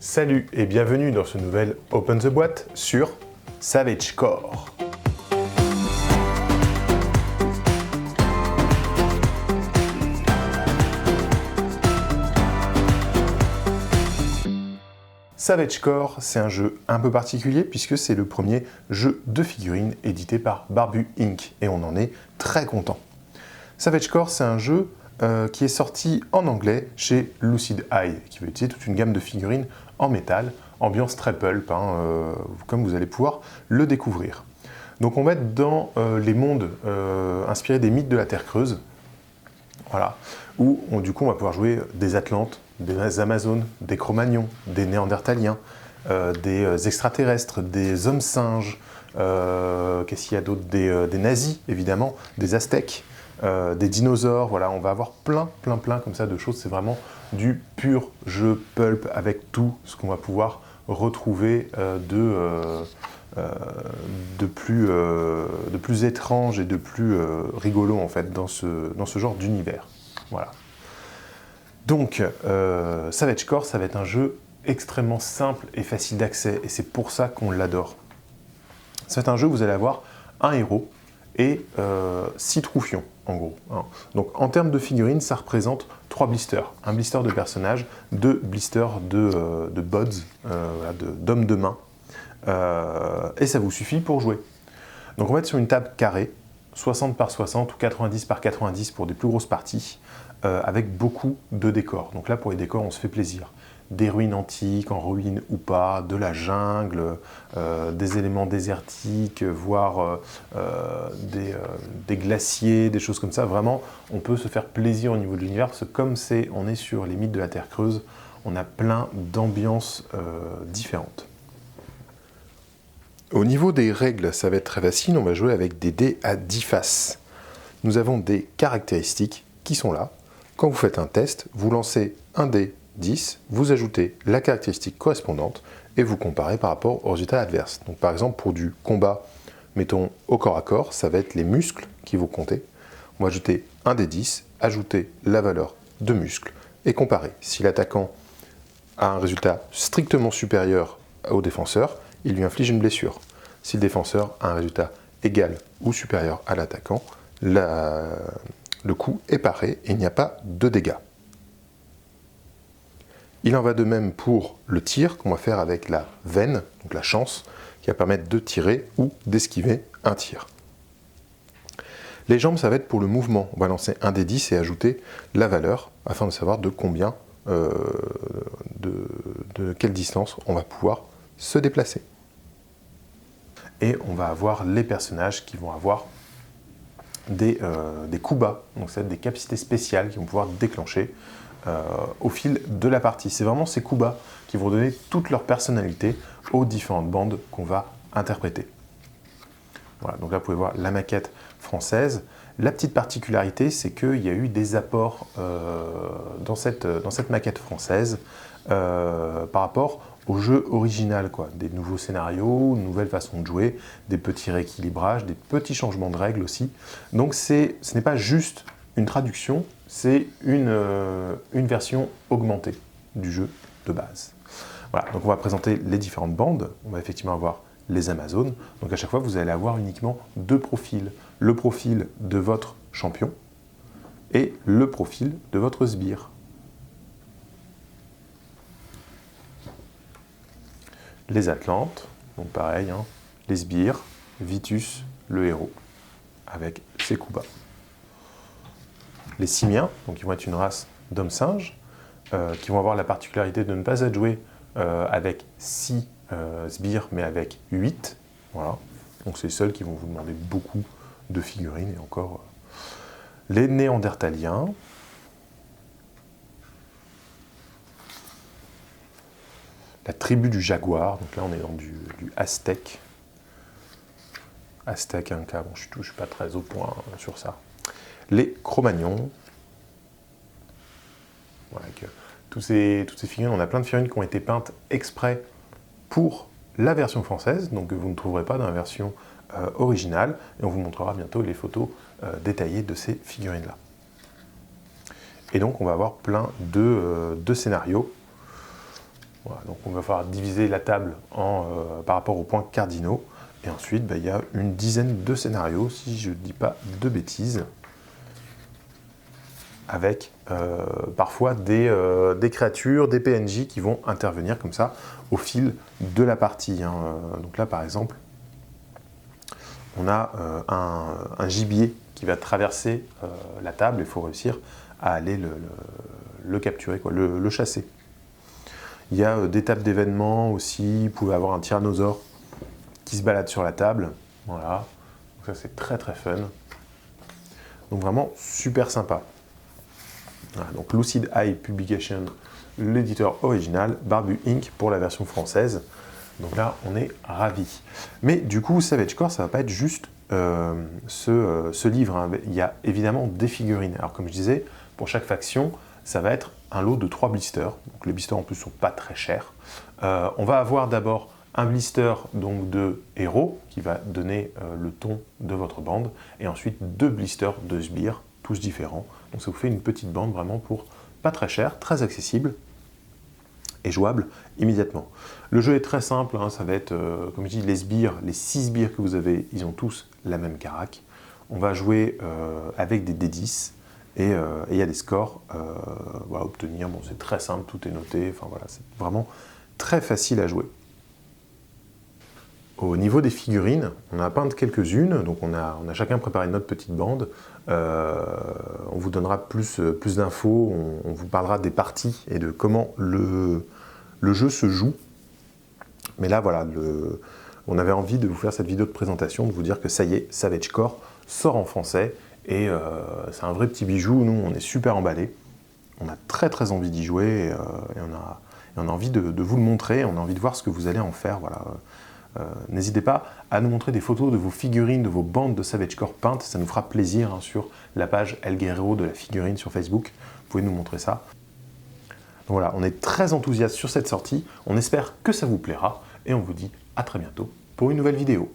Salut et bienvenue dans ce nouvel Open the Boîte sur Savage Core. Savage Core, c'est un jeu un peu particulier puisque c'est le premier jeu de figurines édité par Barbu Inc. et on en est très content. Savage Core, c'est un jeu qui est sorti en anglais chez Lucid Eye, qui veut utiliser toute une gamme de figurines en métal, ambiance très pulp, comme vous allez pouvoir le découvrir. Donc on va être dans les mondes inspirés des mythes de la Terre creuse, voilà, où du coup on va pouvoir jouer des Atlantes, des Amazones, des Cro-Magnons, des Néandertaliens, des extraterrestres, des hommes singes, qu'est-ce qu'il y a d'autre, des nazis évidemment, des Aztèques, des dinosaures, voilà, on va avoir plein comme ça de choses. C'est vraiment du pur jeu pulp avec tout ce qu'on va pouvoir retrouver de plus étrange et de plus rigolo en fait dans ce genre d'univers. Voilà. Donc, Savage Core, ça va être un jeu extrêmement simple et facile d'accès, et c'est pour ça qu'on l'adore. C'est un jeu où vous allez avoir un héros et 6 troufions, en gros. Donc, en termes de figurines, ça représente 3 blisters. Un blister de personnage, 2 blisters de bods, d'hommes de main, et ça vous suffit pour jouer. Donc, on va être sur une table carrée, 60 par 60 ou 90 par 90 pour des plus grosses parties, avec beaucoup de décors. Donc là, pour les décors, on se fait plaisir. Des ruines antiques, en ruine ou pas, de la jungle, des éléments désertiques, voire des glaciers, des choses comme ça. Vraiment, on peut se faire plaisir au niveau de l'univers, parce que comme on est sur les mythes de la Terre creuse, on a plein d'ambiances différentes. Au niveau des règles, ça va être très facile. On va jouer avec des dés à 10 faces. Nous avons des caractéristiques qui sont là. Quand vous faites un test, vous lancez un dé 10, vous ajoutez la caractéristique correspondante et vous comparez par rapport au résultat adverse. Donc par exemple, pour du combat, mettons au corps à corps, ça va être les muscles qui vont compter. On va ajouter un dé 10, ajouter la valeur de muscles et comparer. Si l'attaquant a un résultat strictement supérieur au défenseur, il lui inflige une blessure. Si le défenseur a un résultat égal ou supérieur à l'attaquant, le coup est paré et il n'y a pas de dégâts. Il en va de même pour le tir qu'on va faire avec la veine, donc la chance, qui va permettre de tirer ou d'esquiver un tir. Les jambes, ça va être pour le mouvement. On va lancer un dé 10 et ajouter la valeur afin de savoir de combien, de quelle distance on va pouvoir se déplacer. Et on va avoir les personnages qui vont avoir des coups bas, donc c'est des capacités spéciales qui vont pouvoir déclencher au fil de la partie. C'est vraiment ces coups bas qui vont donner toute leur personnalité aux différentes bandes qu'on va interpréter. Voilà, donc là vous pouvez voir la maquette française. La petite particularité, c'est qu'il y a eu des apports dans cette maquette française par rapport au jeu original, quoi. Des nouveaux scénarios, une nouvelle façon de jouer, des petits rééquilibrages, des petits changements de règles aussi. Donc ce n'est pas juste une traduction, c'est une version augmentée du jeu de base. Voilà, donc on va présenter les différentes bandes. On va effectivement avoir les Amazones. Donc à chaque fois, vous allez avoir uniquement 2 profils. Le profil de votre champion et le profil de votre sbire. Les Atlantes, donc pareil, les sbires, Vitus, le héros, avec ses coups bas. Les Simiens, donc ils vont être une race d'hommes-singes, qui vont avoir la particularité de ne pas être joués avec 6 sbires, mais avec 8. Voilà. Donc c'est les seuls qui vont vous demander beaucoup de figurines, et encore les Néandertaliens. La tribu du jaguar, donc là on est dans du aztèque. Aztèque, Inca, bon, je ne suis pas très au point sur ça. Les Cro-Magnons. Voilà, toutes ces figurines, on a plein de figurines qui ont été peintes exprès pour la version française, donc vous ne trouverez pas dans la version originale, et on vous montrera bientôt les photos détaillées de ces figurines-là. Et donc on va avoir plein de scénarios. Voilà, donc on va falloir diviser la table par rapport aux points cardinaux. Et ensuite, il y a une dizaine de scénarios, si je ne dis pas de bêtises, avec parfois des créatures, des PNJ qui vont intervenir comme ça au fil de la partie. Donc là, par exemple, on a un gibier qui va traverser la table, il faut réussir à aller le capturer, le chasser. Il y a des tables d'événements aussi, vous pouvez avoir un tyrannosaure qui se balade sur la table, voilà, donc ça c'est très très fun. Donc vraiment super sympa. Voilà, donc Lucid Eye Publication, l'éditeur original, Barbu Inc. pour la version française. Donc là, on est ravis. Mais du coup, Savage Core, ça ne va pas être juste ce livre. Il y a évidemment des figurines. Alors comme je disais, pour chaque faction, ça va être un lot de 3 blisters. Donc les blisters en plus sont pas très chers. On va avoir d'abord un blister donc, de héros qui va donner le ton de votre bande. Et ensuite 2 blisters de sbires, tous différents. Donc ça vous fait une petite bande vraiment pour pas très cher, très accessible et jouable immédiatement. Le jeu est très simple, ça va être, comme je dis, les sbires, les 6 sbires que vous avez, ils ont tous la même carac. On va jouer avec des D10 et il y a des scores à obtenir. Bon, c'est très simple, tout est noté, enfin voilà, c'est vraiment très facile à jouer. Au niveau des figurines, on a peint quelques-unes, donc on a chacun préparé notre petite bande. On vous donnera plus d'infos, on vous parlera des parties et de comment le jeu se joue. Mais là, voilà, on avait envie de vous faire cette vidéo de présentation, de vous dire que ça y est, Savage Core sort en français, et c'est un vrai petit bijou. Nous, on est super emballés. On a très très envie d'y jouer, et on a envie de vous le montrer, on a envie de voir ce que vous allez en faire, voilà. N'hésitez pas à nous montrer des photos de vos figurines, de vos bandes de Savage Core peintes, ça nous fera plaisir sur la page El Guerrero de la figurine sur Facebook, vous pouvez nous montrer ça. Donc voilà, on est très enthousiaste sur cette sortie, on espère que ça vous plaira, et on vous dit à très bientôt pour une nouvelle vidéo.